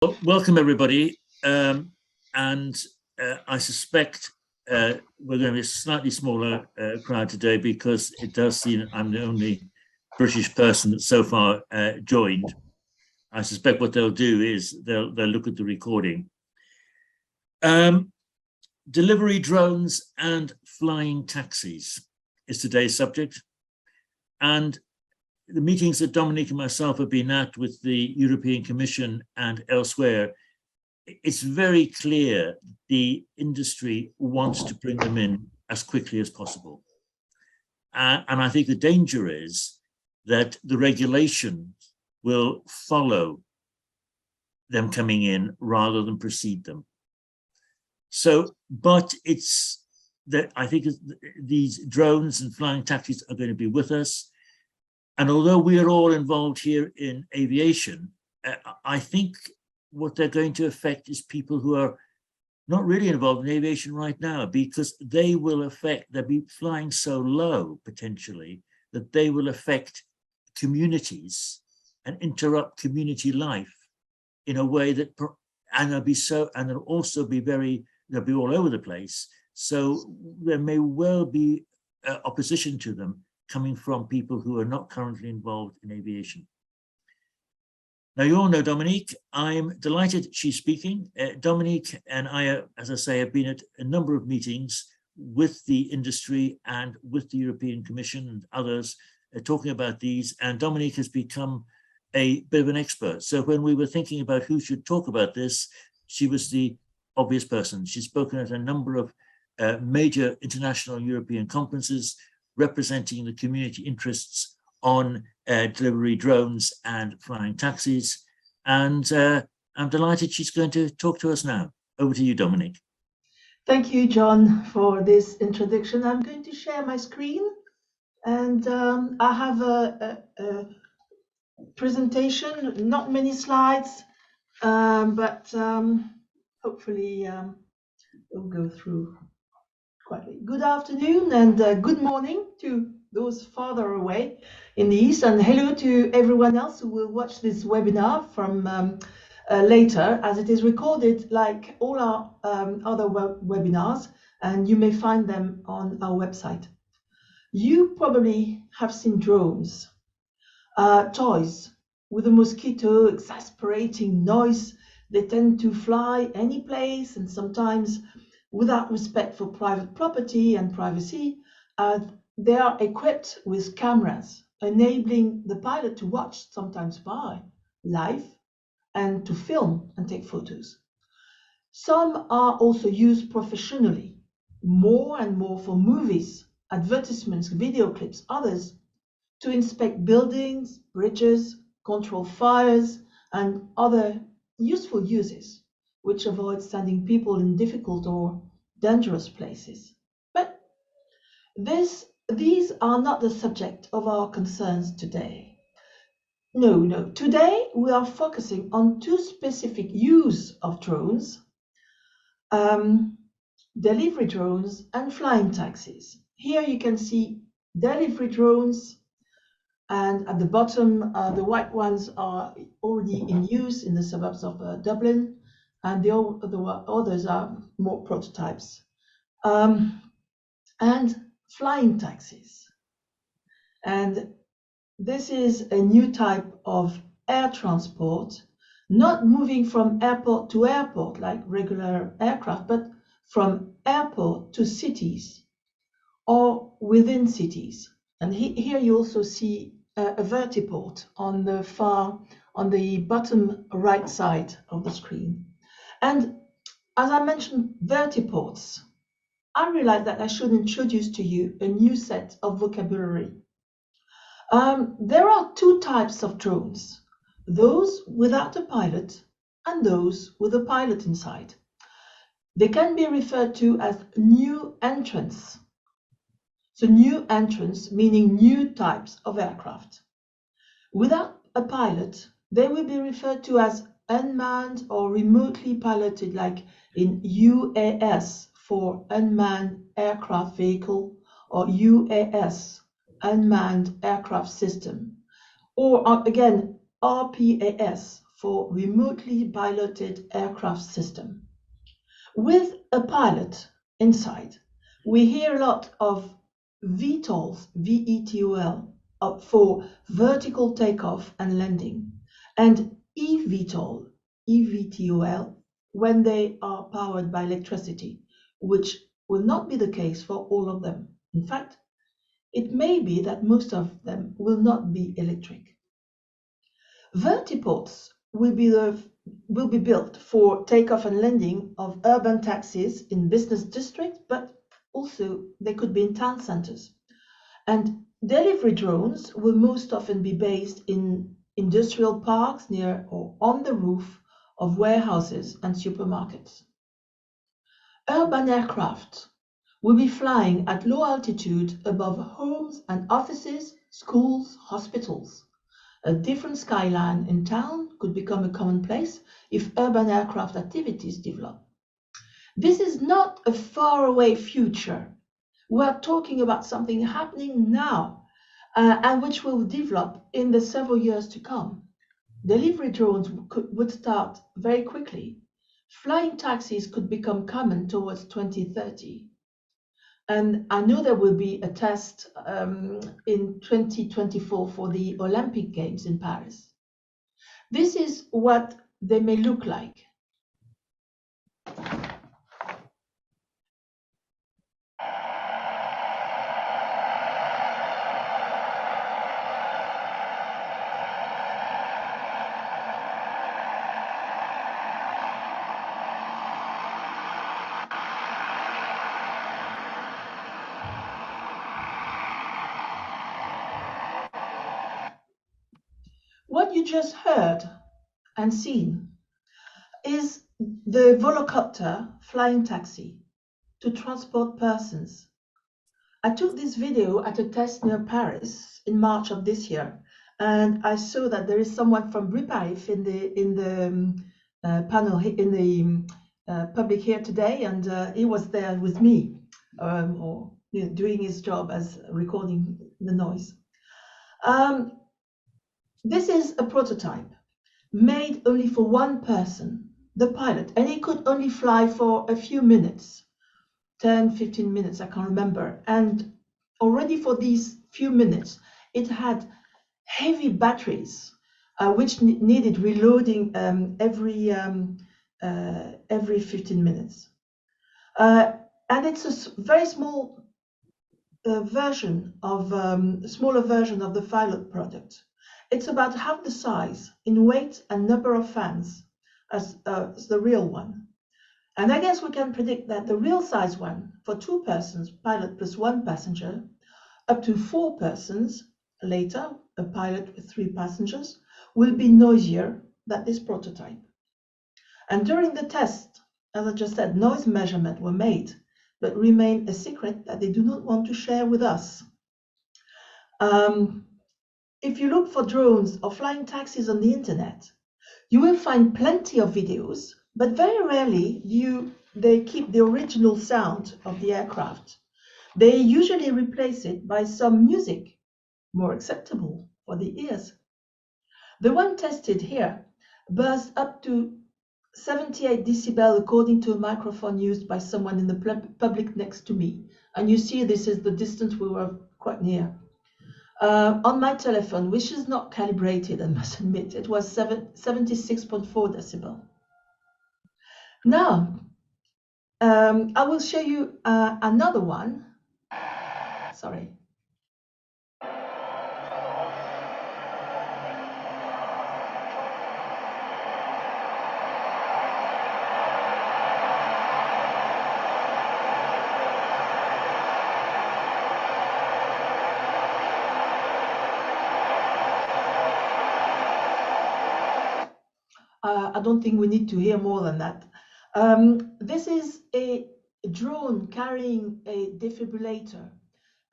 Well, welcome everybody, and I suspect we're going to be a slightly smaller crowd today because it does seem I'm the only British person that so far joined. I suspect what they'll do is they'll look at the recording. Delivery drones and flying taxis is today's subject, and the meetings that Dominique and myself have been at with the European Commission and elsewhere, it's very clear the industry wants to bring them in as quickly as possible. And I think the danger is that the regulation will follow them coming in rather than precede them. So, but it's that I think these drones and flying taxis are going to be with us. And although we are all involved here in aviation, I think what they're going to affect is people who are not really involved in aviation right now, because they will affect, they'll be flying so low potentially that they will affect communities and interrupt community life in a way that, and they'll also be they'll be all over the place. So there may well be opposition to them coming from people who are not currently involved in aviation. Now, you all know Dominique. I'm delighted she's speaking. Dominique and I, as I say, have been at a number of meetings with the industry and with the European Commission and others talking about these, and Dominique has become a bit of an expert. So when we were thinking about who should talk about this, she was the obvious person. She's spoken at a number of major international European conferences representing the community interests on delivery drones and flying taxis. And I'm delighted she's going to talk to us now. Over to you, Dominique. Thank you, John, for this introduction. I'm going to share my screen, and I have a presentation, not many slides, but hopefully we'll go through. Good afternoon and good morning to those farther away in the east, and hello to everyone else who will watch this webinar from later, as it is recorded like all our other webinars, and you may find them on our website. You probably have seen drones, toys with a mosquito exasperating noise. They tend to fly any place, and sometimes without respect for private property and privacy. They are equipped with cameras, enabling the pilot to watch, sometimes by live, and to film and take photos. Some are also used professionally, more and more for movies, advertisements, video clips, others to inspect buildings, bridges, control fires, and other useful uses, which avoid sending people in difficult or dangerous places. But these are not the subject of our concerns today. No. Today we are focusing on two specific use of drones, delivery drones and flying taxis. Here you can see delivery drones, and at the bottom, the white ones are already in use in the suburbs of Dublin, and the others are more prototypes. And flying taxis. And this is a new type of air transport, not moving from airport to airport like regular aircraft, but from airport to cities or within cities. And here you also see a vertiport on the bottom right side of the screen. And as I mentioned vertiports, I realized that I should introduce to you a new set of vocabulary. There are two types of drones, those without a pilot and those with a pilot inside. They can be referred to as new entrants. So new entrants meaning new types of aircraft. Without a pilot, they will be referred to as unmanned or remotely piloted, like in UAS for unmanned aircraft vehicle, or UAS, unmanned aircraft system, or again RPAS for remotely piloted aircraft system. With a pilot inside, we hear a lot of VTOLs, VETOL, for vertical takeoff and landing, and eVTOL, EVTOL, when they are powered by electricity, which will not be the case for all of them. In fact, it may be that most of them will not be electric. Vertiports will be built for takeoff and landing of urban taxis in business districts, but also they could be in town centers. And delivery drones will most often be based in industrial parks near or on the roof of warehouses and supermarkets. Urban aircraft will be flying at low altitude above homes and offices, schools, hospitals. A different skyline in town could become a commonplace if urban aircraft activities develop. This is not a faraway future. We are talking about something happening now and which will develop in the several years to come. Delivery drones would start very quickly. Flying taxis could become common towards 2030. And I know there will be a test in 2024 for the Olympic Games in Paris. This is what they may look like. What you just heard and seen is the volocopter flying taxi to transport persons. I took this video at a test near Paris in March of this year, and I saw that there is someone from Bripaif in the panel, in the public here today, and he was there with me, doing his job as recording the noise. This is a prototype made only for one person, the pilot, and he could only fly for a few minutes, 10, 15 minutes, I can't remember. And already for these few minutes, it had heavy batteries, which needed reloading every 15 minutes. And it's a very small version of, smaller version of the pilot product. It's about half the size in weight and number of fans as the real one. And I guess we can predict that the real size one, for 2 persons, pilot plus 1 passenger, up to 4 persons, later, a pilot with 3 passengers, will be noisier than this prototype. And during the test, as I just said, noise measurements were made, but remain a secret that they do not want to share with us. If you look for drones or flying taxis on the internet, you will find plenty of videos, but very rarely they keep the original sound of the aircraft. They usually replace it by some music, more acceptable for the ears. The one tested here buzzed up to 78 decibel according to a microphone used by someone in the public next to me. And you see this is the distance we were quite near. On my telephone, which is not calibrated, I must admit, it was 76.4 decibel. Now, I will show you another one. Sorry. I don't think we need to hear more than that. This is a drone carrying a defibrillator.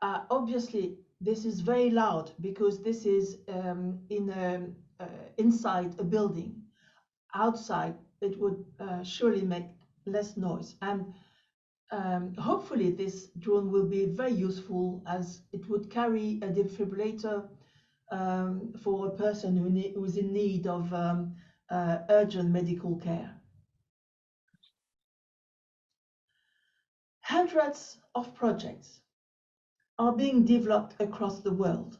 Obviously, this is very loud because this is inside a building. Outside, it would surely make less noise. And hopefully, this drone will be very useful as it would carry a defibrillator for a person who is in need of urgent medical care. Hundreds of projects are being developed across the world,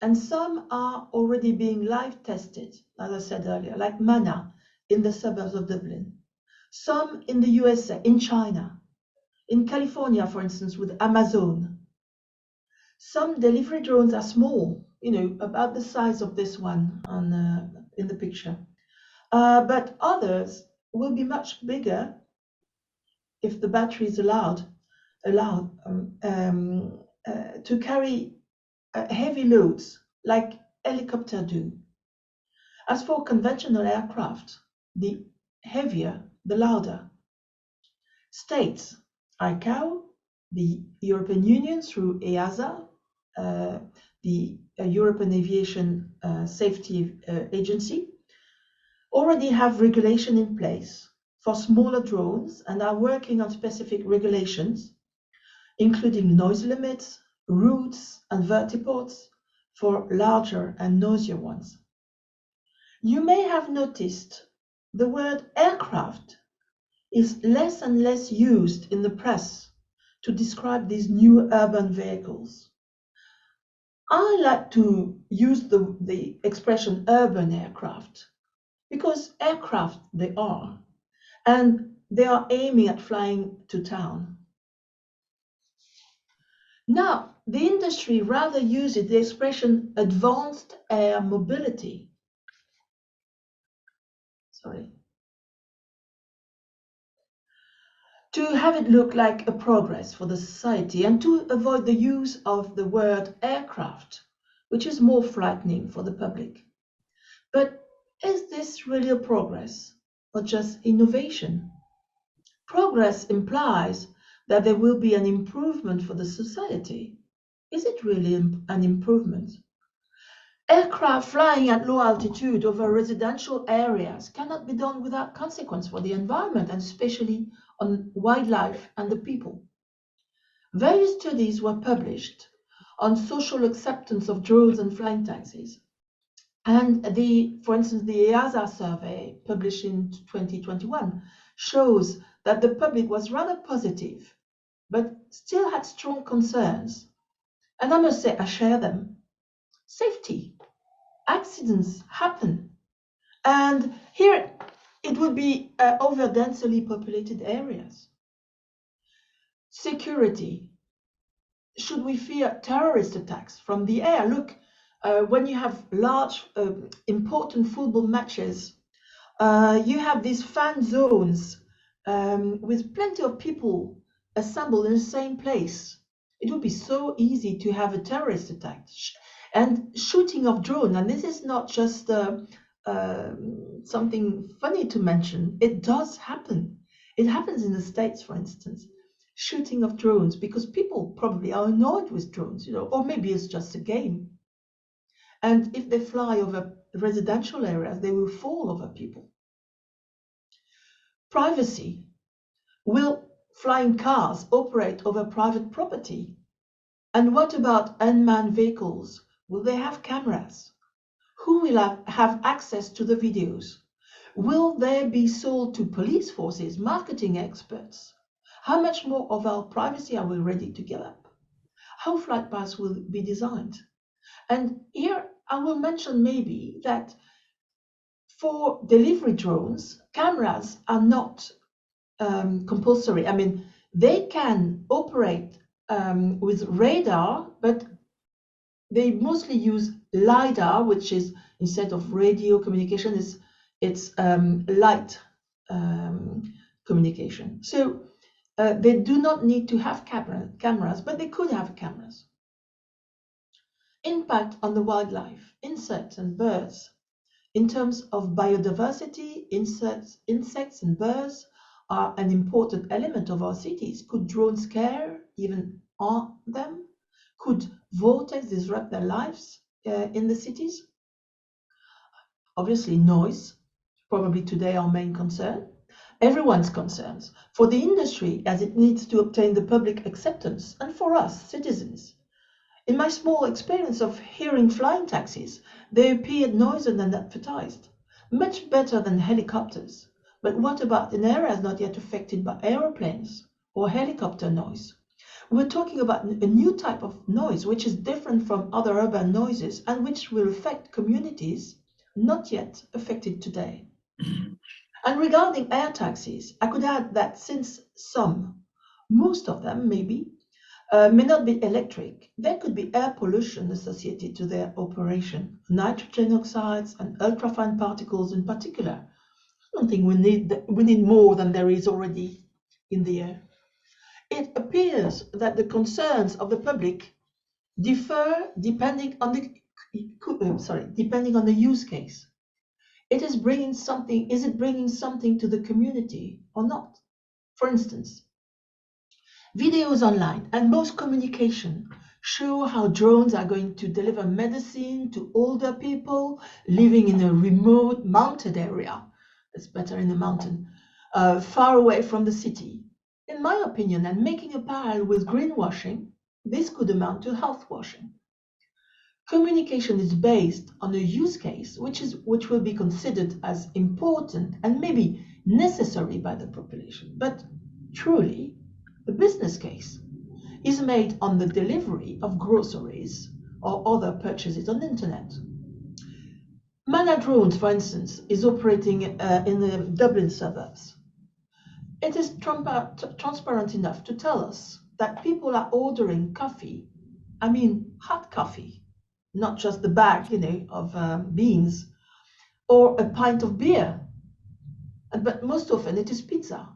and some are already being live tested, as I said earlier, like MANA in the suburbs of Dublin, some in the USA, in China, in California, for instance, with Amazon. Some delivery drones are small, about the size of this one in the picture. But others will be much bigger if the battery is allowed to carry heavy loads like helicopters do. As for conventional aircraft, the heavier, the louder. States, ICAO, the European Union through EASA, the European Aviation Safety Agency, already have regulation in place for smaller drones and are working on specific regulations, including noise limits, routes, and vertiports for larger and noisier ones. You may have noticed the word aircraft is less and less used in the press to describe these new urban vehicles. I like to use the expression urban aircraft because aircraft they are, and they are aiming at flying to town. Now, the industry rather uses the expression advanced air mobility. To have it look like a progress for the society and to avoid the use of the word aircraft, which is more frightening for the public. But is this really a progress or just innovation? Progress implies that there will be an improvement for the society. Is it really an improvement? Aircraft flying at low altitude over residential areas cannot be done without consequence for the environment and especially on wildlife and the people. Various studies were published on social acceptance of drones and flying taxis. And for instance, the EASA survey published in 2021 shows that the public was rather positive, but still had strong concerns. And I must say, I share them. Safety. Accidents happen. And here it would be over densely populated areas. Security. Should we fear terrorist attacks from the air? Look, when you have large, important football matches, you have these fan zones with plenty of people assembled in the same place. It would be so easy to have a terrorist attack. And shooting of drone, and this is not just something funny to mention, it does happen. It happens in the States, for instance, shooting of drones, because people probably are annoyed with drones, or maybe it's just a game. And if they fly over residential areas, they will fall over people. Privacy. Will flying cars operate over private property? And what about unmanned vehicles? Will they have cameras? Who will have access to the videos? Will they be sold to police forces, marketing experts? How much more of our privacy are we ready to give up? How flight paths will be designed? And here I will mention maybe that for delivery drones, cameras are not compulsory. I mean, they can operate with radar, but they mostly use LiDAR, which is, instead of radio communication, it's light communication. So they do not need to have cameras, but they could have cameras. Impact on the wildlife, insects and birds. In terms of biodiversity, insects and birds are an important element of our cities. Could drones scare, even harm them? Could vortex disrupt their lives in the cities? Obviously, noise, probably today our main concern. Everyone's concerns. For the industry, as it needs to obtain the public acceptance, and for us, citizens. In my small experience of hearing flying taxis, they appeared noisier than advertised. much better than helicopters. But what about in areas not yet affected by aeroplanes or helicopter noise? We're talking about a new type of noise which is different from other urban noises and which will affect communities not yet affected today. And regarding air taxis, I could add that since most of them maybe, may not be electric, there could be air pollution associated to their operation, nitrogen oxides and ultrafine particles in particular. I don't think we need more than there is already in the air. It appears that the concerns of the public differ depending on the use case. Is it bringing something to the community or not? For instance, videos online and most communication show how drones are going to deliver medicine to older people living in a remote mountain area. It's better in the mountain, far away from the city. In my opinion, and making a parallel with greenwashing, this could amount to health washing. Communication is based on a use case which will be considered as important and maybe necessary by the population. But truly, the business case is made on the delivery of groceries or other purchases on the internet. Mana Drones, for instance, is operating in the Dublin suburbs. It is transparent enough to tell us that people are ordering coffee, I mean hot coffee, not just the bag, of beans, or a pint of beer, but most often it is pizza.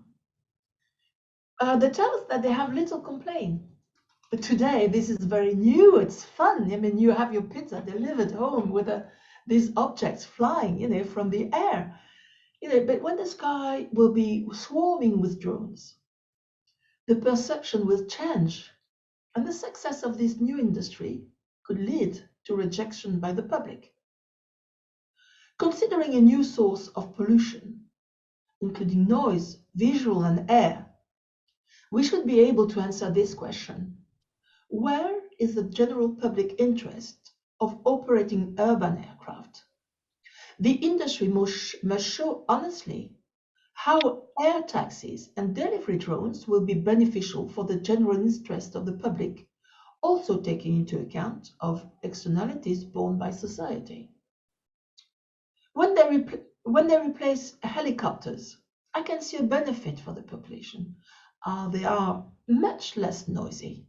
They tell us that they have little complaint. But today, this is very new, it's fun. I mean, you have your pizza delivered home with these objects flying, from the air. But when the sky will be swarming with drones, the perception will change, and the success of this new industry could lead to rejection by the public. Considering a new source of pollution, including noise, visual, and air, we should be able to answer this question. Where is the general public interest of operating urban aircraft? The industry must show honestly how air taxis and delivery drones will be beneficial for the general interest of the public, also taking into account of externalities borne by society. When they replace helicopters, I can see a benefit for the population. They are much less noisy.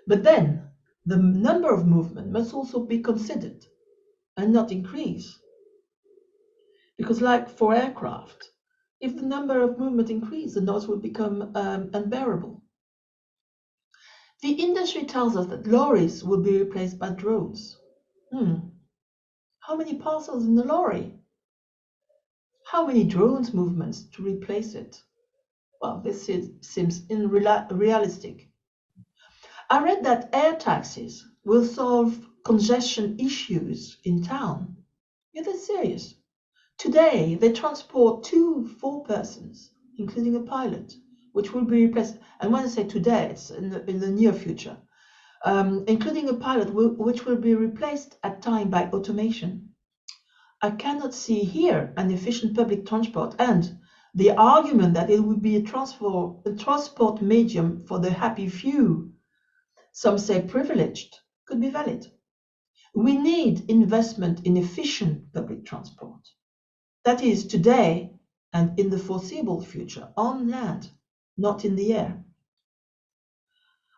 But then the number of movement must also be considered and not increase. Because like for aircraft, if the number of movement increases, the noise will become unbearable. The industry tells us that lorries will be replaced by drones. How many parcels in the lorry? How many drones movements to replace it? Well, this seems unrealistic. I read that air taxis will solve congestion issues in town. Yeah, that's serious. Today, they transport 4 persons, including a pilot, which will be replaced. And when I say today, it's in the near future, including a pilot which will be replaced at time by automation. I cannot see here an efficient public transport, and the argument that it would be a transport medium for the happy few, some say privileged, could be valid. We need investment in efficient public transport. That is today and in the foreseeable future on land, not in the air.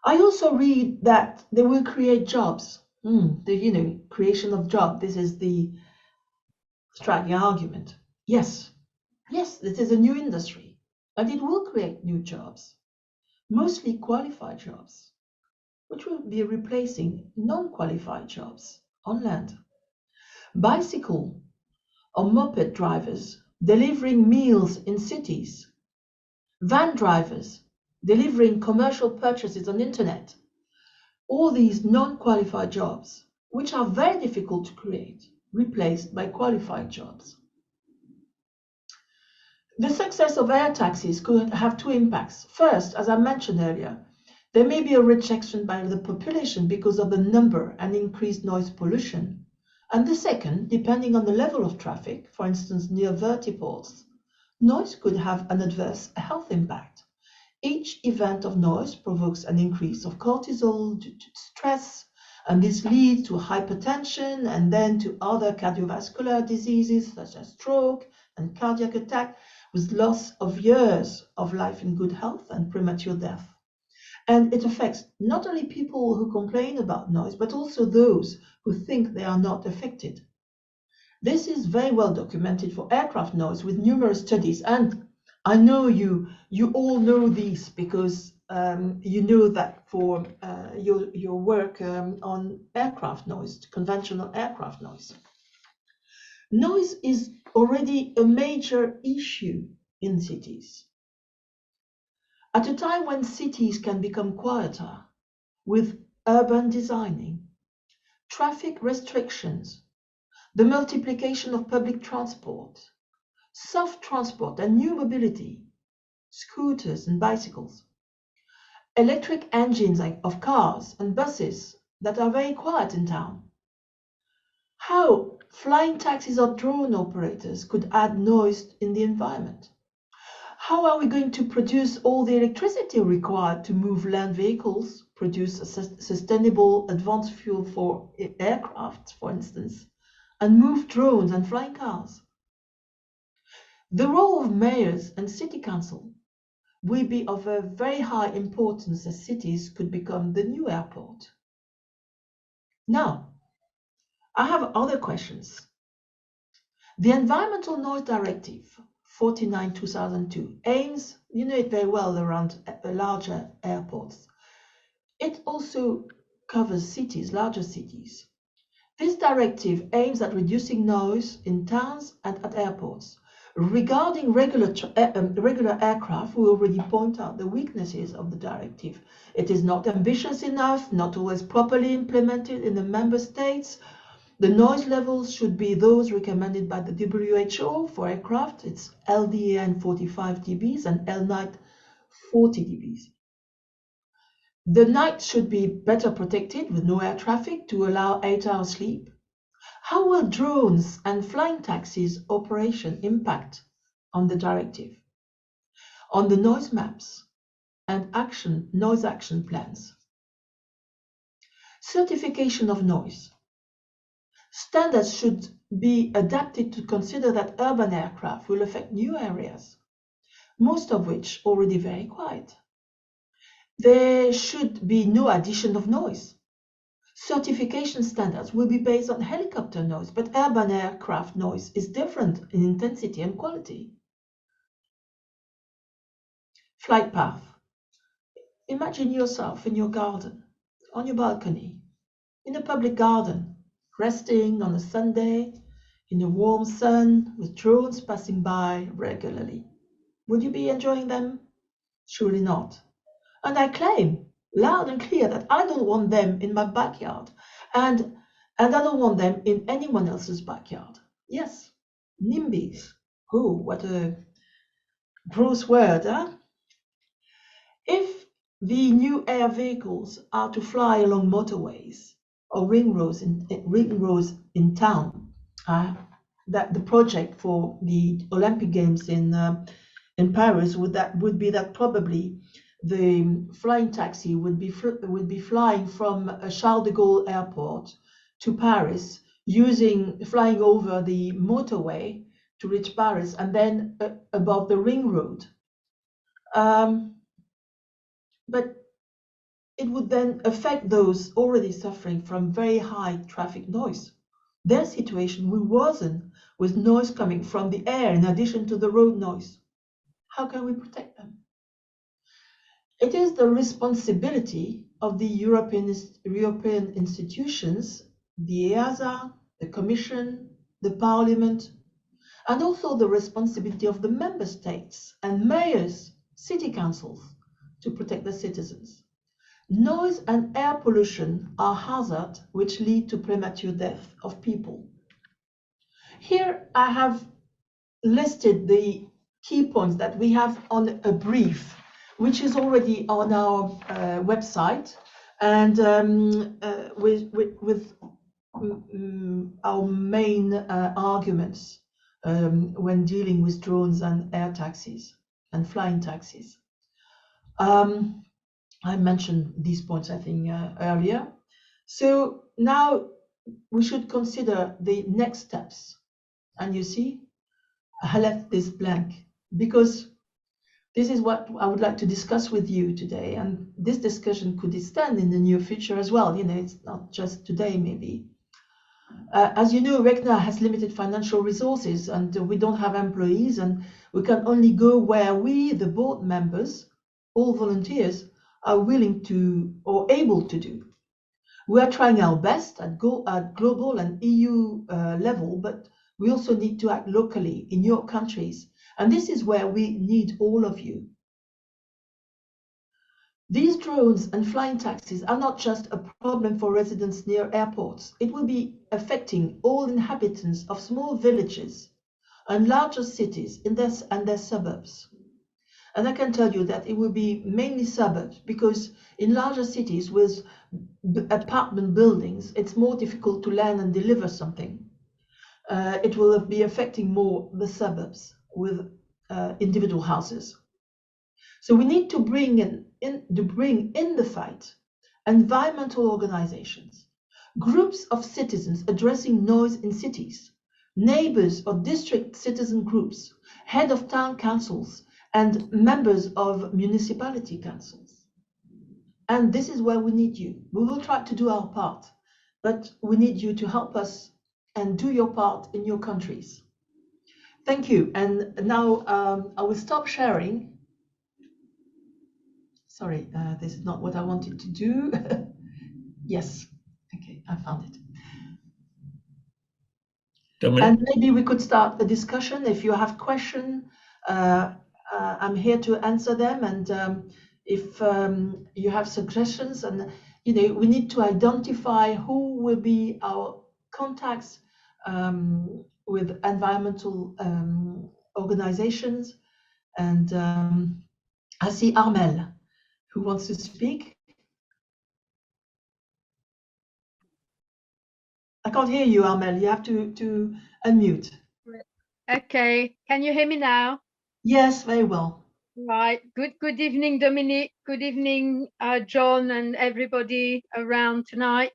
I also read that they will create jobs. The creation of jobs. This is the striking argument. Yes, this is a new industry, and it will create new jobs, mostly qualified jobs, which will be replacing non-qualified jobs on land. Bicycle or moped drivers delivering meals in cities, van drivers delivering commercial purchases on internet, all these non-qualified jobs, which are very difficult to create, replaced by qualified jobs. The success of air taxis could have 2 impacts. First, as I mentioned earlier, there may be a rejection by the population because of the number and increased noise pollution, And the second, depending on the level of traffic, for instance, near vertiports, noise could have an adverse health impact. Each event of noise provokes an increase of cortisol due to stress, and this leads to hypertension and then to other cardiovascular diseases such as stroke and cardiac attack, with loss of years of life in good health and premature death. And it affects not only people who complain about noise, but also those who think they are not affected. This is very well documented for aircraft noise with numerous studies, and I know you all know these because you know that for your work on aircraft noise, conventional aircraft noise. Noise is already a major issue in cities. At a time when cities can become quieter with urban designing, traffic restrictions, the multiplication of public transport, soft transport and new mobility, scooters and bicycles, electric engines of cars and buses that are very quiet in town. How flying taxis or drone operators could add noise in the environment. How are we going to produce all the electricity required to move land vehicles, produce a sustainable advanced fuel for aircraft, for instance, and move drones and flying cars? The role of mayors and city council will be of a very high importance as cities could become the new airport. Now, I have other questions. The Environmental Noise Directive 49/2002 aims, you know it very well, around larger airports. It also covers cities, larger cities. This directive aims at reducing noise in towns and at airports. Regarding regular aircraft, we already point out the weaknesses of the directive. It is not ambitious enough, not always properly implemented in the member states. The noise levels should be those recommended by the WHO for aircraft. It's LDAN 45 dBs and LNIT 40 dBs. The night should be better protected with no air traffic to allow 8-hour sleep. How will drones and flying taxis operation impact on the directive, on the noise maps and noise action plans? Certification of noise. Standards should be adapted to consider that urban aircraft will affect new areas, most of which already very quiet. There should be no addition of noise. Certification standards will be based on helicopter noise, but urban aircraft noise is different in intensity and quality. Flight path. Imagine yourself in your garden, on your balcony, in a public garden, resting on a Sunday in the warm sun with drones passing by regularly. Would you be enjoying them? Surely not. And I claim loud and clear that I don't want them in my backyard, and I don't want them in anyone else's backyard. Yes, NIMBYs. Oh, what a gross word, huh? If the new air vehicles are to fly along motorways or ring roads in town, that the project for the Olympic Games in Paris would be that probably the flying taxi would be flying from Charles de Gaulle Airport to Paris, flying over the motorway to reach Paris, and then above the ring road. But it would then affect those already suffering from very high traffic noise. Their situation will worsen with noise coming from the air in addition to the road noise. How can we protect them? It is the responsibility of the European institutions, the EASA, the Commission, the Parliament, and also the responsibility of the member states and mayors, city councils, to protect the citizens. Noise and air pollution are hazards which lead to premature death of people. Here I have listed the key points that we have on a brief, which is already on our website, and with our main arguments when dealing with drones and air taxis and flying taxis. I mentioned these points, I think, earlier. So now we should consider the next steps. And you see, I left this blank because this is what I would like to discuss with you today. And this discussion could extend in the near future as well. You know, it's not just today, maybe. As you know, UECNA has limited financial resources and we don't have employees, and we can only go where we, the board members, all volunteers, are willing to or able to do. We are trying our best at global and EU level, but we also need to act locally in your countries. And this is where we need all of you. These drones and flying taxis are not just a problem for residents near airports. It will be affecting all inhabitants of small villages and larger cities and their suburbs. And I can tell you that it will be mainly suburbs, because in larger cities with apartment buildings, it's more difficult to land and deliver something. It will be affecting more the suburbs with individual houses. So we need to bring in the fight environmental organizations, groups of citizens addressing noise in cities, neighbors or district citizen groups, head of town councils, and members of municipality councils. And this is where we need you. We will try to do our part, but we need you to help us and do your part in your countries. Thank you. And now I will stop sharing. Sorry, this is not what I wanted to do. Yes, okay, I found it. Dominic? And maybe we could start a discussion. If you have questions, I'm here to answer them. And if you have suggestions, and you know, we need to identify who will be our contacts with environmental organizations. And I see Armel, who wants to speak. I can't hear you, Armel. You have to unmute. Okay, can you hear me now? Yes, very well. Right. Good evening, Dominique. Good evening, John, and everybody around tonight.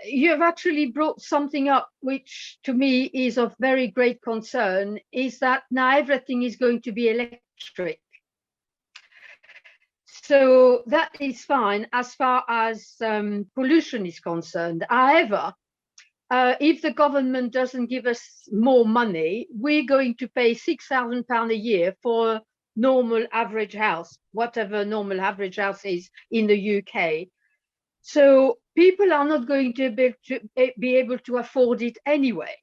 You have actually brought something up which to me is of very great concern, is that now everything is going to be electric. So that is fine as far as pollution is concerned. However, if the government doesn't give us more money, we're going to pay £6,000 a year for a normal average house, whatever normal average house is in the UK. So people are not going to be able to afford it anyway.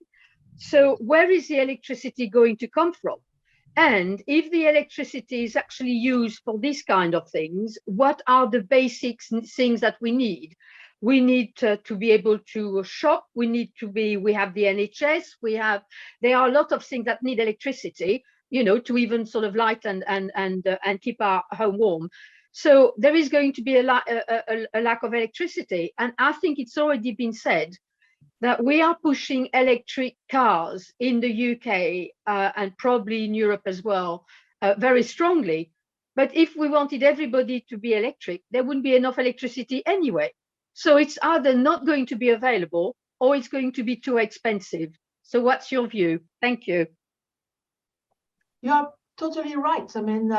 So where is the electricity going to come from? And if the electricity is actually used for this kind of things, what are the basic things that we need? We need to be able to shop. We have the NHS. There are a lot of things that need electricity, you know, to even sort of light and keep our home warm. So there is going to be a lack of electricity. And I think it's already been said that we are pushing electric cars in the UK and probably in Europe as well, very strongly. But if we wanted everybody to be electric, there wouldn't be enough electricity anyway. So it's either not going to be available or it's going to be too expensive. So what's your view? Thank you. You're totally right. I mean,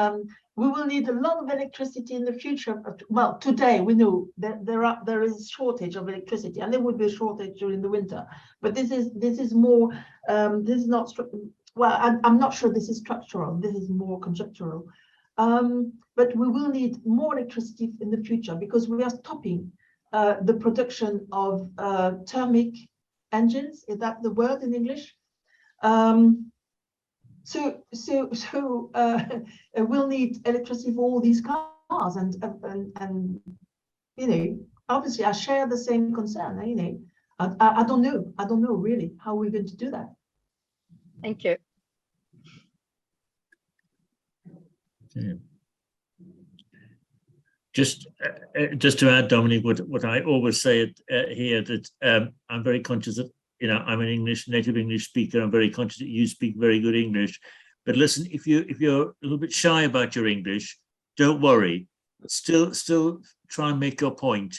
we will need a lot of electricity in the future. Well, today we know that there is a shortage of electricity, and there would be a shortage during the winter. But this is more. This is not. Well, I'm not sure this is structural. This is more conjectural. But we will need more electricity in the future because we are stopping the production of thermic engines. Is that the word in English? So we'll need electricity for all these cars, and you know, obviously I share the same concern. You know, I don't know really how we're going to do that. Thank you. Okay. Just to add, Dominic, what I always say here, that I'm very conscious that, you know, I'm an native English speaker. I'm very conscious that you speak very good English. But listen, if you're a little bit shy about your English, don't worry. Still try and make your point.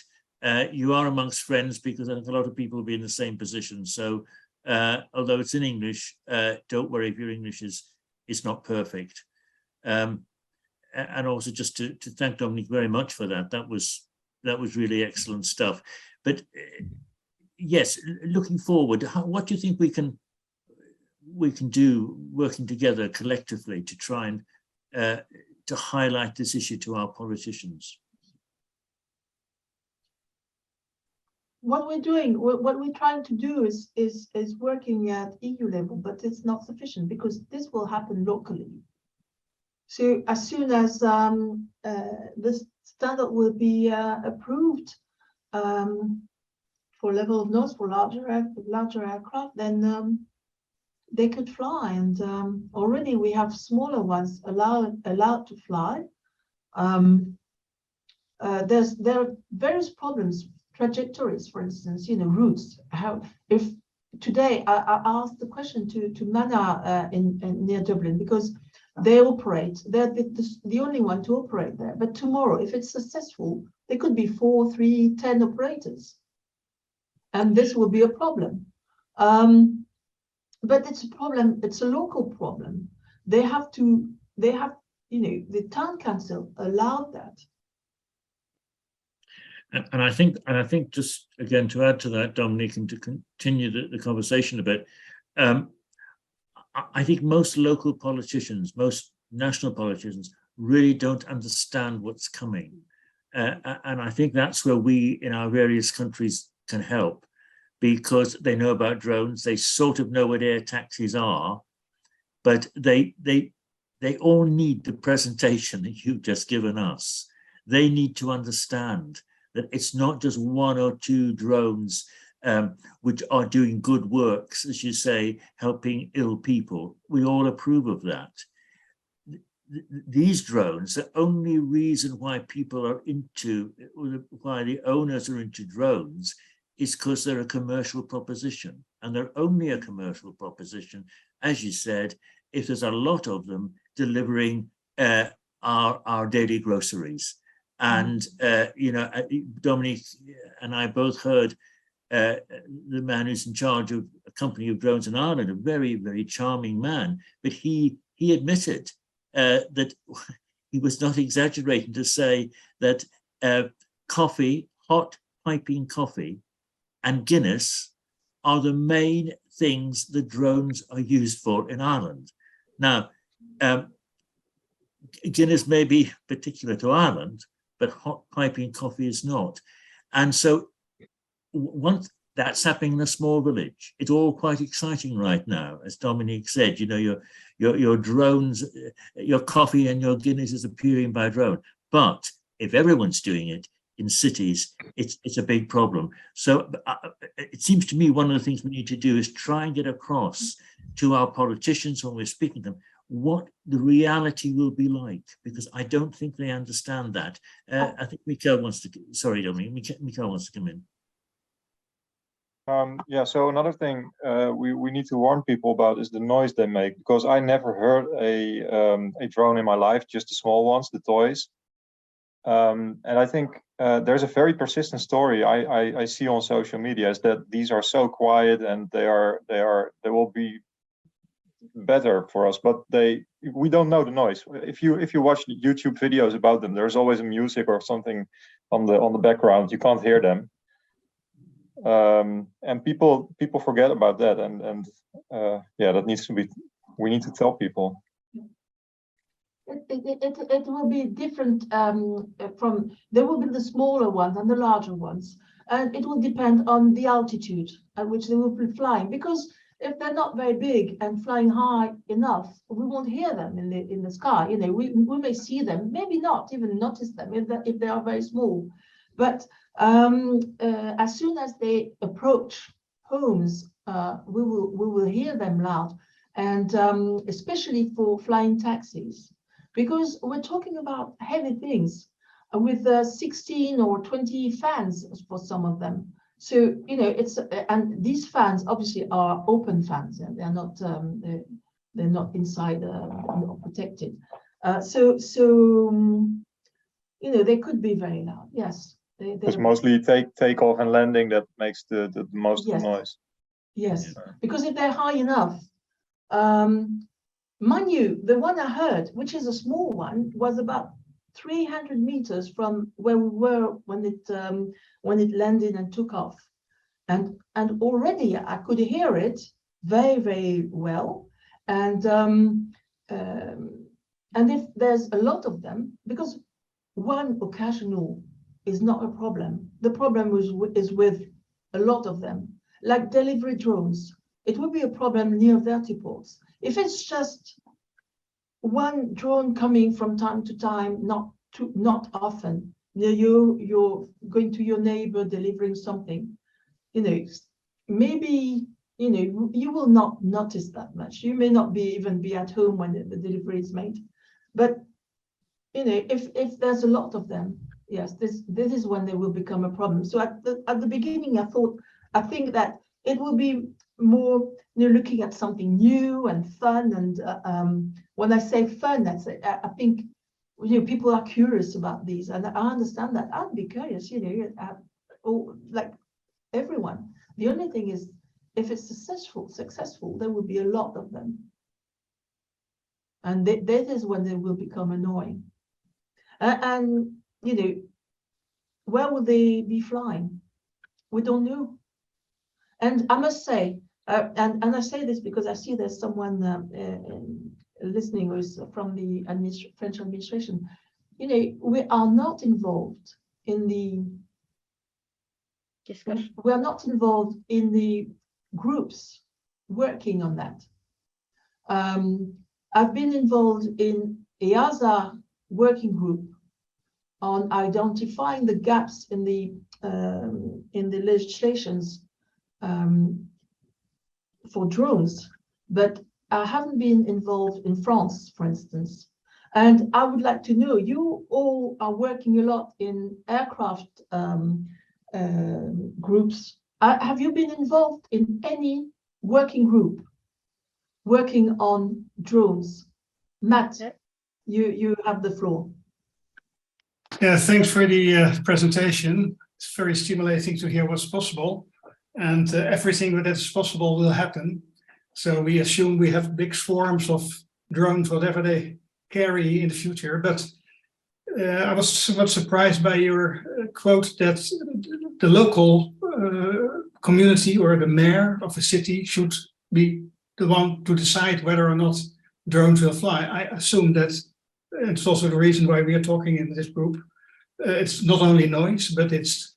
You are amongst friends, because I think a lot of people will be in the same position. So although it's in English, don't worry if your English is not perfect. And also just to thank Dominic very much for that. That was really excellent stuff. But yes, looking forward, what do you think we can do working together collectively to try and to highlight this issue to our politicians? What we're doing, what we're trying to do is working at EU level, but it's not sufficient, because this will happen locally. So as soon as this standard will be approved for level of noise for larger aircraft, then they could fly. And already we have smaller ones allowed to fly. There are various problems, trajectories, for instance, you know, routes. If today I asked the question to Mana in near Dublin, because they operate, they're the only one to operate there. But tomorrow, if it's successful, there could be 4, 3, 10 operators, and this will be a problem. But it's a problem. It's a local problem. They have, you know, the town council allowed that. And I think just again to add to that, Dominic, and to continue the conversation a bit, I think most local politicians, most national politicians, really don't understand what's coming. And I think that's where we in our various countries can help, because they know about drones, they sort of know what air taxis are, but they all need the presentation that you've just given us. They need to understand that it's not just 1 or 2 drones which are doing good works, as you say, helping ill people. We all approve of that. These drones, the only reason why people are into, why the owners are into drones, is because they're a commercial proposition. And they're only a commercial proposition, as you said, if there's a lot of them delivering our daily groceries. And, you know, Dominic and I both heard the man who's in charge of a company of drones in Ireland, a very, very charming man, but he admitted that he was not exaggerating to say that coffee, hot piping coffee, and Guinness are the main things the drones are used for in Ireland. Now, Guinness may be particular to Ireland, but hot piping coffee is not. And so once that's happening in a small village, it's all quite exciting right now. As Dominique said, you know, your drones, your coffee and your Guinness is appearing by drone. But if everyone's doing it in cities, it's a big problem. So it seems to me one of the things we need to do is try and get across to our politicians when we're speaking to them what the reality will be like, because I don't think they understand that. I think Mikael wants to, sorry, Dominic, Mikael wants to come in. Yeah, so another thing we need to warn people about is the noise they make, because I never heard a drone in my life, just the small ones, the toys. And I think there's a very persistent story I see on social media, is that these are so quiet and they will be better for us, but we don't know the noise. If you watch YouTube videos about them, there's always a music or something on the background. You can't hear them. And people forget about that, and yeah, that needs to be, we need to tell people. It will be different from, there will be the smaller ones and the larger ones, and it will depend on the altitude at which they will be flying, because if they're not very big and flying high enough, we won't hear them in the sky. You know, we may see them, maybe not even notice them if they are very small. But as soon as they approach homes, we will hear them loud, and especially for flying taxis, because we're talking about heavy things. with 16 or 20 fans for some of them. So, you know, it's, and these fans obviously are open fans, and they're not inside, not protected. So you know, they could be very loud. Yes. It's mostly takeoff and landing that makes the most Yes. noise. Yes, because if they're high enough, mind you, the one I heard, which is a small one, was about 300 meters from where we were when it landed and took off, and already I could hear it very, very well, and if there's a lot of them, because one occasional is not a problem. The problem is with a lot of them, like delivery drones. It would be a problem near vertiports. If it's just one drone coming from time to time, not often, near you're going to your neighbor delivering something, you know, maybe, you know, you will not notice that much. You may not even be at home when the delivery is made, but you know, if there's a lot of them, yes, this is when they will become a problem. So at the beginning, I think that it will be more, you know, looking at something new and fun. And when I say fun, I think, you know, people are curious about these, and I understand that. I'd be curious, you know, like everyone. The only thing is, if it's successful, there will be a lot of them, and that is when they will become annoying. And you know, where will they be flying? We don't know. And I must say, and I say this because I see there's someone listening who is from the French administration. You know, we are not involved in the discussion. We are not involved in the groups working on that. I've been involved in EASA working group on identifying the gaps in the legislations for drones, but I haven't been involved in France, for instance. And I would like to know, you all are working a lot in aircraft groups. Have you been involved in any working group working on drones? Matt, you have the floor. Yeah, thanks for the presentation. It's very stimulating to hear what's possible, and everything that is possible will happen. So we assume we have big swarms of drones, whatever they carry in the future. But I was somewhat surprised by your quote that the local community or the mayor of a city should be the one to decide whether or not drones will fly. I assume that, and it's also the reason why we are talking in this group, it's not only noise, but it's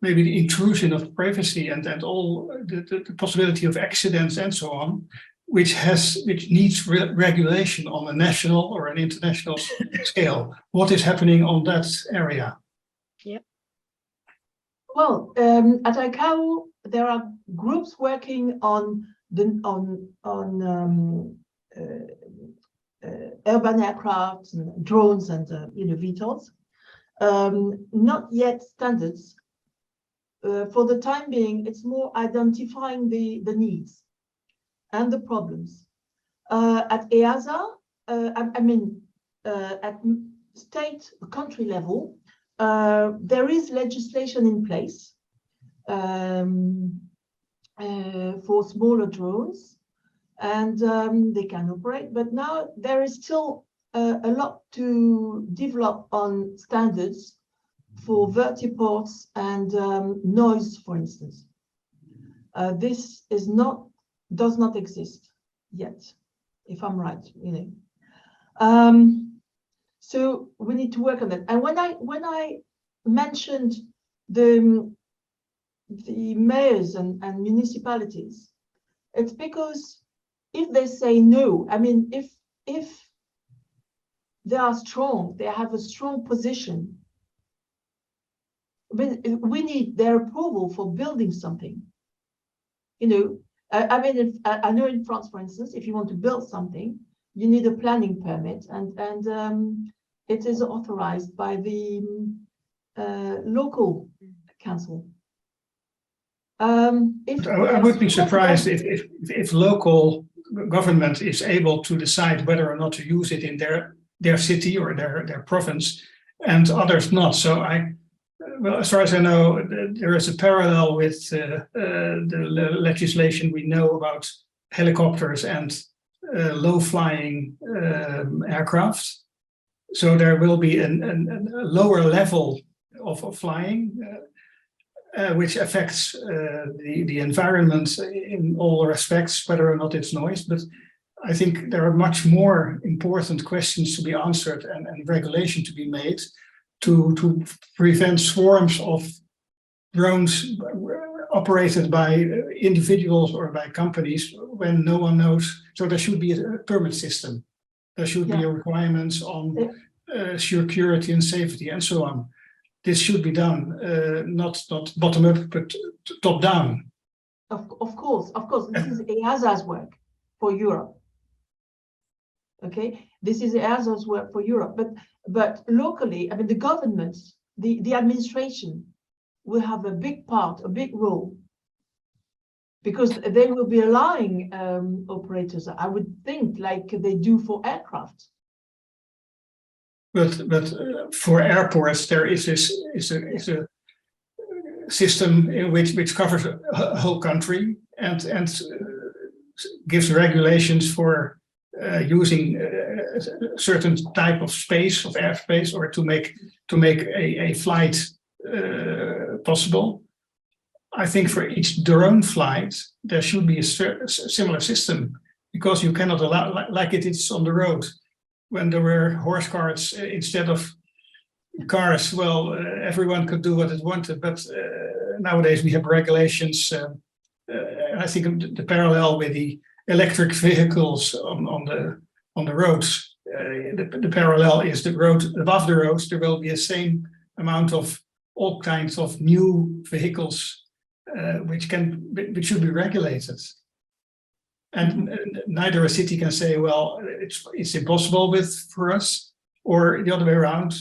maybe the intrusion of privacy and all the possibility of accidents and so on, which needs regulation on a national or an international scale. What is happening on that area? Yeah. Well, at ICAO, there are groups working on urban aircraft and drones and you know, VTOLs. Not yet standards. For the time being, it's more identifying the needs and the problems. At EASA, at state country level, there is legislation in place for smaller drones, and they can operate. But now there is still a lot to develop on standards for vertiports and noise, for instance. This does not exist yet, if I'm right, you know. So we need to work on that. And when I mentioned the mayors and municipalities, it's because if they say no, I mean, if they are strong, they have a strong position, we need their approval for building something. You know, I mean, I know in France, for instance, if you want to build something, you need a planning permit, and it is authorized by the local council. If I would be surprised if local government is able to decide whether or not to use it in their city or their province, and others not. So well, as far as I know, there is a parallel with the legislation we know about helicopters and low-flying aircraft. So there will be a lower level of flying, which affects the environment in all respects, whether or not it's noise. But I think there are much more important questions to be answered and regulation to be made to prevent swarms of drones operated by individuals or by companies when no one knows. So there should be a permit system. There should be requirements on security and safety and so on. This should be done, not bottom up, but top down. Of course, this is EASA's work for Europe. Okay, this is EASA's work for Europe, but locally, I mean, the governments, the administration will have a big part, a big role, because they will be allowing operators, I would think, like they do for aircraft. But for airports, there is a system in which covers a whole country and gives regulations for using a certain type of space, of airspace, or to make a flight possible. I think for each drone flight there should be a similar system, because you cannot allow like it is on the road. When there were horse carts instead of cars, well, everyone could do what it wanted. But nowadays we have regulations. I think the parallel with the electric vehicles on the roads, the parallel is the road above the roads. There will be the same amount of all kinds of new vehicles which should be regulated. And neither a city can say, well, it's impossible for us, or the other way around.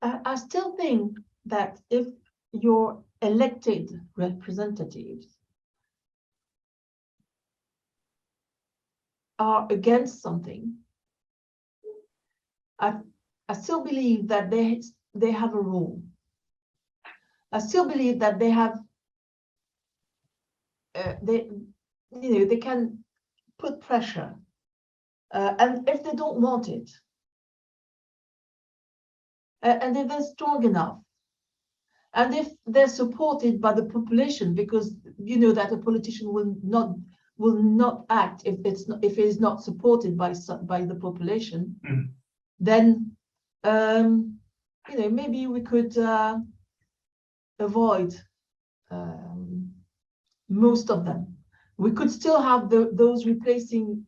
I still think that if your elected representatives are against something, I still believe that they have a role. I still believe that they have they can put pressure, and if they don't want it, and if they're strong enough, and if they're supported by the population, because you know that a politician will not act if it is not supported by the population, then maybe we could avoid most of them. We could still have those replacing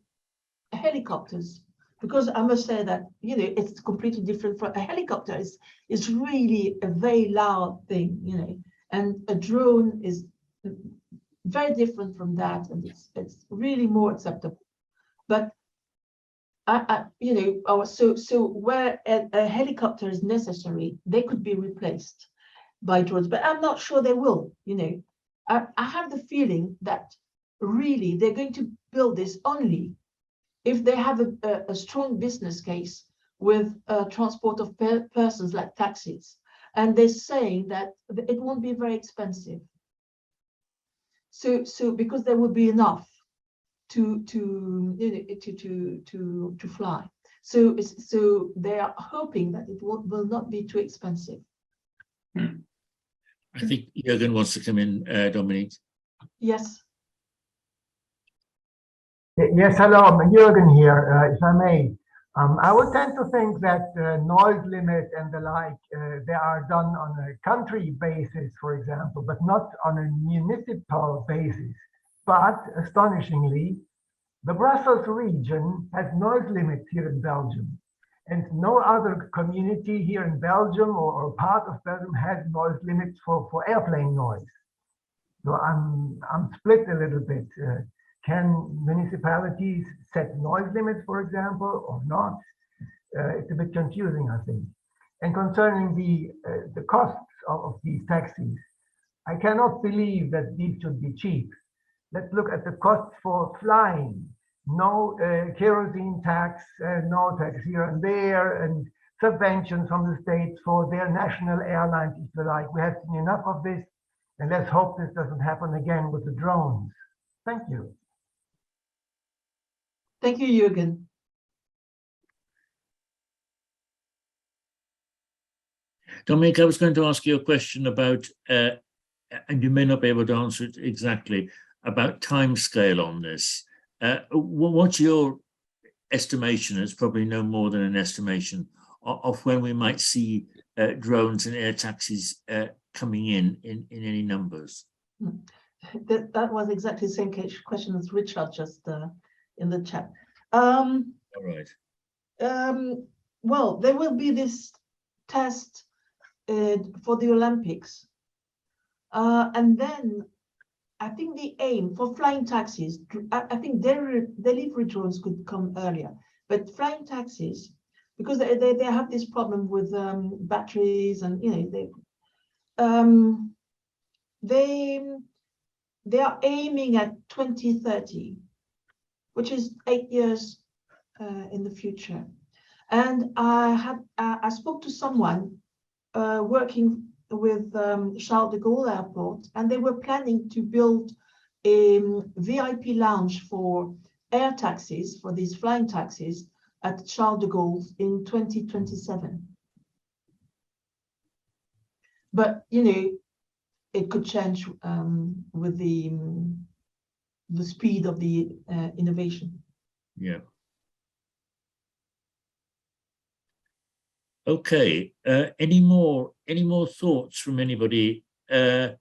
helicopters, because I must say that it's completely different. For a helicopter is really a very loud thing, and a drone is very different from that, and it's really more acceptable. But so where a helicopter is necessary, they could be replaced by drones, but I'm not sure they will. I have the feeling that really they're going to build this only if they have a strong business case with transport of persons, like taxis, and they're saying that it won't be very expensive. So because there will be enough to fly. So they are hoping that it will not be too expensive. I think Jürgen wants to come in, Dominique. Yes. Yes, hello, I'm Jürgen here, if I may. I would tend to think that noise limit and the like, they are done on a country basis, for example, but not on a municipal basis. But astonishingly, the Brussels region has noise limits here in Belgium. And no other community here in Belgium or part of Belgium has noise limits for airplane noise. So I'm split a little bit. Can municipalities set noise limits, for example, or not? it's a bit confusing, I think. And concerning the costs of these taxis, I cannot believe that these should be cheap. Let's look at the costs for flying. No kerosene tax, no tax here and there, and subventions from the states for their national airlines, if you like. We have seen enough of this, and let's hope this doesn't happen again with the drones. Thank you. Thank you, Jürgen. Dominic, I was going to ask you a question about, and you may not be able to answer it exactly, about timescale on this. What's your estimation? It's probably no more than an estimation of when we might see drones and air taxis coming in any numbers. That was exactly the same question as Richard just in the chat. All right. Well, there will be this test for the Olympics. And then I think the aim for flying taxis, I think delivery drones could come earlier, but flying taxis, because they have this problem with batteries, and they are aiming at 2030, which is 8 years in the future. And I spoke to someone working with Charles de Gaulle Airport, and they were planning to build a VIP lounge for air taxis, for these flying taxis at Charles de Gaulle in 2027. But it could change with the speed of the innovation. Yeah. Okay. Any more thoughts from anybody? Yeah,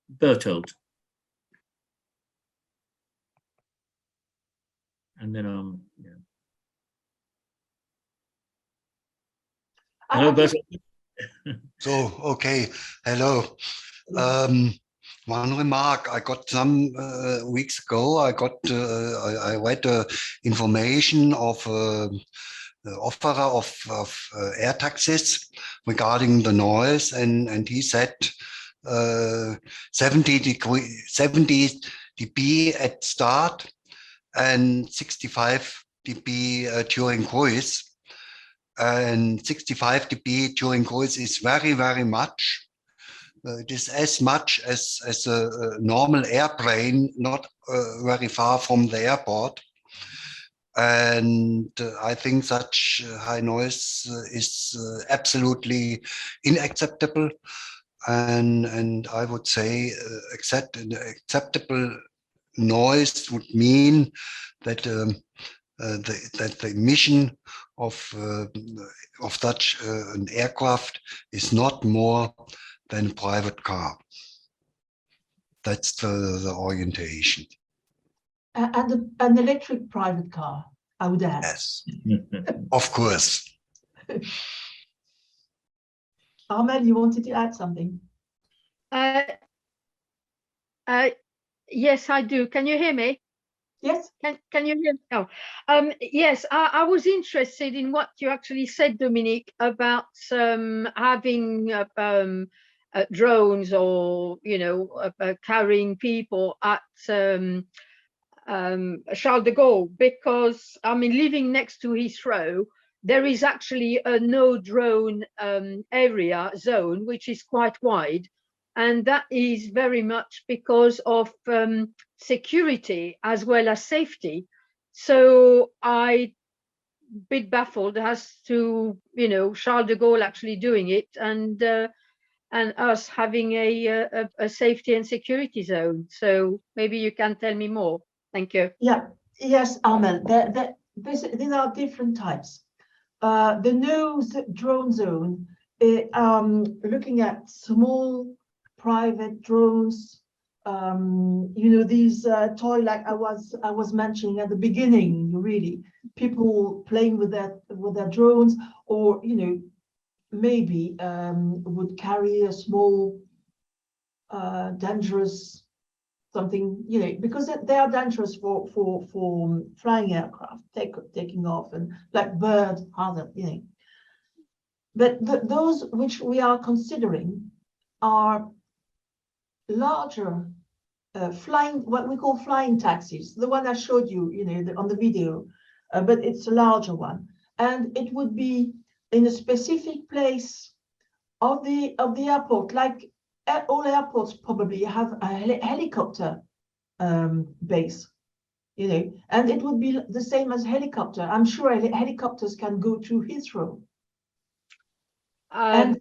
Bertold. And then yeah. Hello, Bertold. So, okay, hello. One remark I got some weeks ago. I read information of the offerer of air taxis regarding the noise, and he said 70 dB at start and 65 dB during cruise. And 65 dB during cruise is very, very much. It is as much as a normal airplane, not very far from the airport. And I think such high noise is absolutely unacceptable. And I would say acceptable noise would mean that the emission of such an aircraft is not more than a private car. That's the orientation. And an electric private car, I would add. Yes, of course. Armel, you wanted to add something? Yes, I do. Can you hear me? Yes. Can you hear me? Oh, yes, I was interested in what you actually said, Dominique, about having drones or carrying people at Charles de Gaulle, because I mean, living next to Heathrow, there is actually a no drone area zone, which is quite wide. And that is very much because of security as well as safety. So I bit baffled as to Charles de Gaulle actually doing it, and us having a safety and security zone. So maybe you can tell me more. Thank you. Yeah. Yes, Armel. These are different types. The no drone zone, looking at small private drones, these toy, like I was mentioning at the beginning, really people playing with their drones, or maybe would carry a small dangerous something, you know, because they are dangerous for flying aircraft, taking off, and like birds, other, you know. But those which we are considering are larger flying, what we call flying taxis, the one I showed you, you know, on the video, but it's a larger one, and it would be in a specific place of the airport, like all airports probably have a helicopter base, you know, and it would be the same as helicopter. I'm sure helicopters can go to Heathrow. And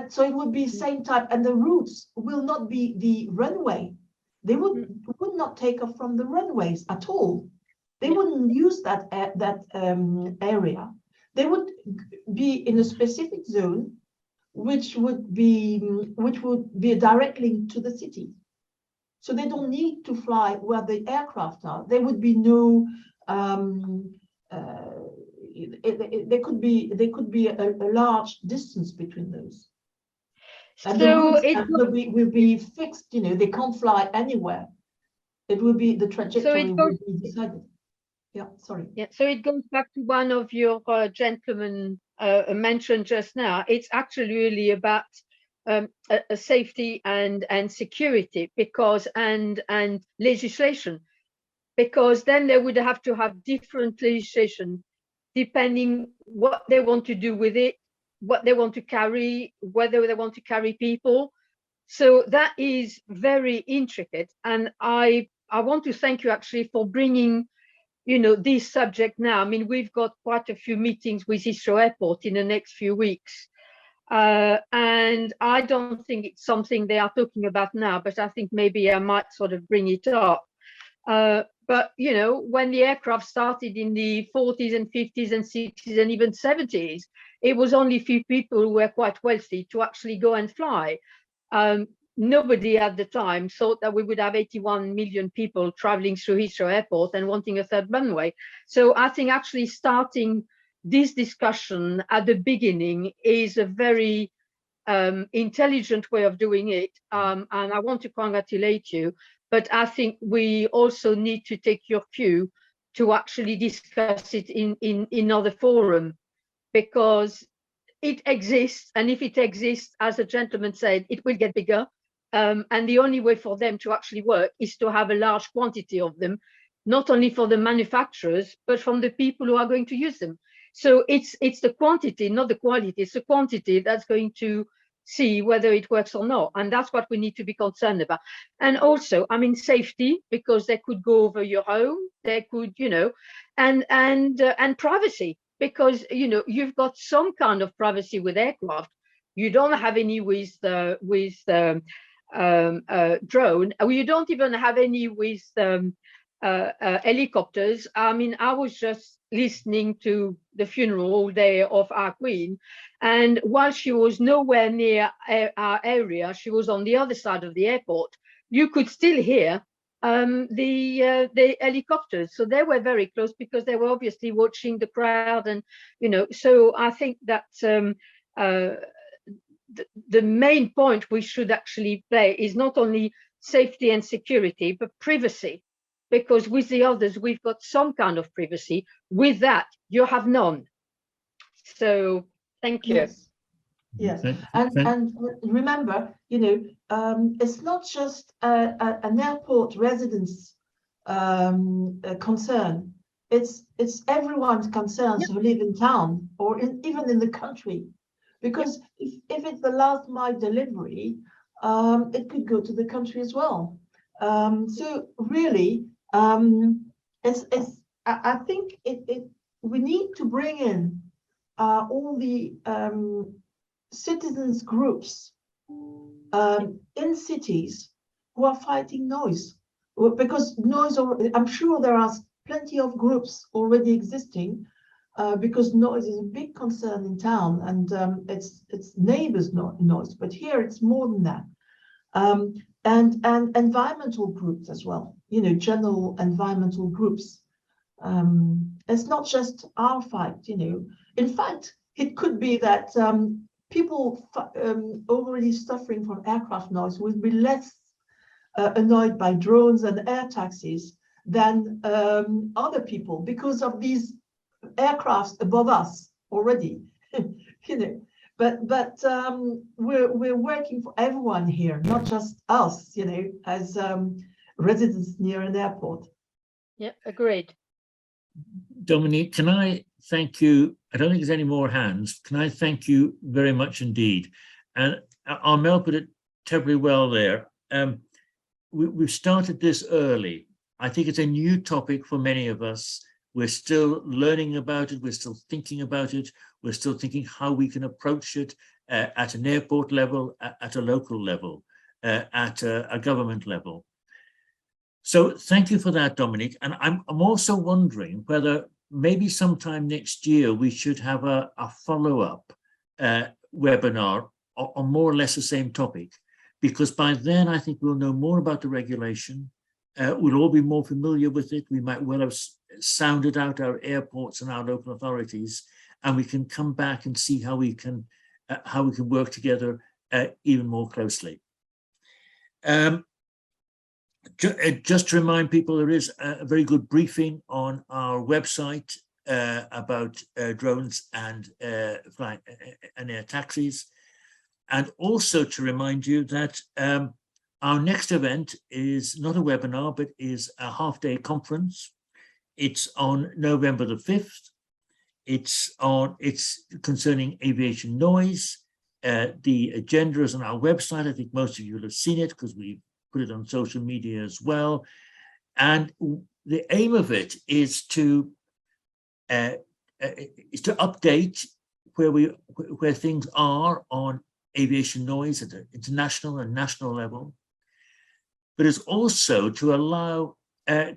so it would be same type, and the routes will not be the runway. They would not take off from the runways at all. They wouldn't use that area. They would be in a specific zone, which would be a direct link to the city. So they don't need to fly where the aircraft are. There would be no. There could be a large distance between those. And the routes will be fixed. You know, they can't fly anywhere. It will be the trajectory will be decided. Yeah, sorry. Yeah, so it goes back to one of your gentlemen mentioned just now. It's actually really about a safety and security, because and legislation, because then they would have to have different legislation depending what they want to do with it, what they want to carry, whether they want to carry people. So that is very intricate, and I want to thank you actually for bringing, you know, this subject now. I mean, we've got quite a few meetings with Heathrow Airport in the next few weeks. And I don't think it's something they are talking about now, but I think maybe I might sort of bring it up. But, you know, when the aircraft started in the 40s and 50s and 60s and even 70s, it was only a few people who were quite wealthy to actually go and fly. Nobody at the time thought that we would have 81 million people traveling through Heathrow Airport and wanting a third runway. So I think actually starting this discussion at the beginning is a very intelligent way of doing it. And I want to congratulate you, but I think we also need to take your cue to actually discuss it in other forum, because it exists. And if it exists, as the gentleman said, it will get bigger. And the only way for them to actually work is to have a large quantity of them, not only for the manufacturers, but from the people who are going to use them. So it's the quantity, not the quality. It's the quantity that's going to see whether it works or not. And that's what we need to be concerned about. And also, I mean, safety, because they could go over your home, they could, you know, and privacy, because, you know, you've got some kind of privacy with aircraft. You don't have any with drone. You don't even have any with helicopters. I mean, I was just listening to the funeral all day of our Queen, and while she was nowhere near our area, she was on the other side of the airport, you could still hear the helicopters. So they were very close, because they were obviously watching the crowd. And, you know, so I think that the main point we should actually play is not only safety and security, but privacy, because with the others, we've got some kind of privacy. With that, you have none. So thank you. Yes. Yes, and remember, you know, it's not just an airport residence concern. It's everyone's concerns who live in town or even in the country, because if it's the last mile delivery, it could go to the country as well. So really, I think we need to bring in all the citizens groups in cities who are fighting noise, because noise, I'm sure there are plenty of groups already existing, because noise is a big concern in town, and it's neighbors' noise, but here it's more than that. And environmental groups as well, you know, general environmental groups. It's not just our fight, you know. In fact, it could be that people already suffering from aircraft noise will be less annoyed by drones and air taxis than other people because of these aircrafts above us already. You know, but we're working for everyone here, not just us, you know, as residents near an airport. Yeah, agreed. Dominique, can I thank you? I don't think there's any more hands. Can I thank you very much indeed? And Armel put it terribly well there. We've started this early. I think it's a new topic for many of us. We're still learning about it. We're still thinking about it. We're still thinking how we can approach it at an airport level, at a local level, at a government level. So thank you for that, Dominique. And I'm also wondering whether maybe sometime next year we should have a follow-up webinar on more or less the same topic, because by then I think we'll know more about the regulation. We'll all be more familiar with it. We might well have sounded out our airports and our local authorities, and we can come back and see how we can work together even more closely. Just to remind people, there is a very good briefing on our website about drones and flying and air taxis. And also to remind you that our next event is not a webinar, but is a half-day conference. It's on November the 5th. It's concerning aviation noise. The agenda is on our website. I think most of you will have seen it because we put it on social media as well. And the aim of it is to update where things are on aviation noise at an international and national level, but it's also to allow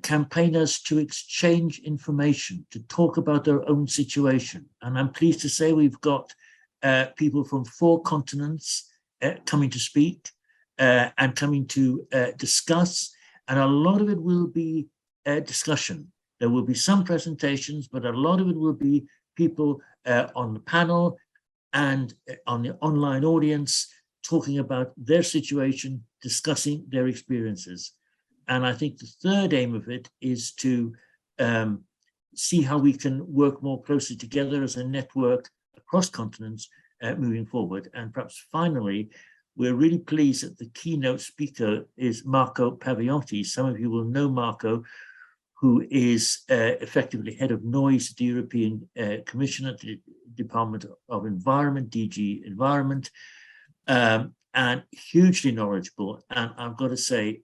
campaigners to exchange information, to talk about their own situation. And I'm pleased to say we've got people from 4 continents coming to speak and coming to discuss, and a lot of it will be discussion. There will be some presentations, but a lot of it will be people on the panel and on the online audience talking about their situation, discussing their experiences. And I think the third aim of it is to see how we can work more closely together as a network across continents moving forward. And perhaps finally, we're really pleased that the keynote speaker is Marco Paviotti. Some of you will know Marco, who is effectively head of noise at the European Commission at the Department of Environment, DG Environment, and hugely knowledgeable. And I've got to say,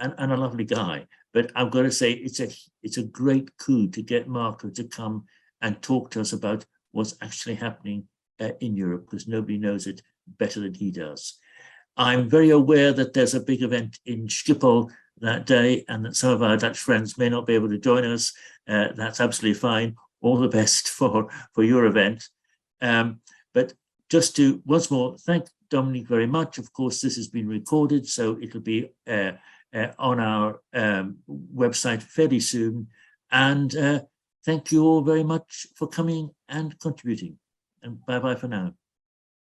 and a lovely guy, but I've got to say it's a great coup to get Marco to come and talk to us about what's actually happening in Europe, because nobody knows it better than he does. I'm very aware that there's a big event in Schiphol that day and that some of our Dutch friends may not be able to join us. That's absolutely fine. All the best for your event. But just to once more thank Dominique very much. Of course, this has been recorded, so it'll be on our website fairly soon. And thank you all very much for coming and contributing. And bye-bye for now.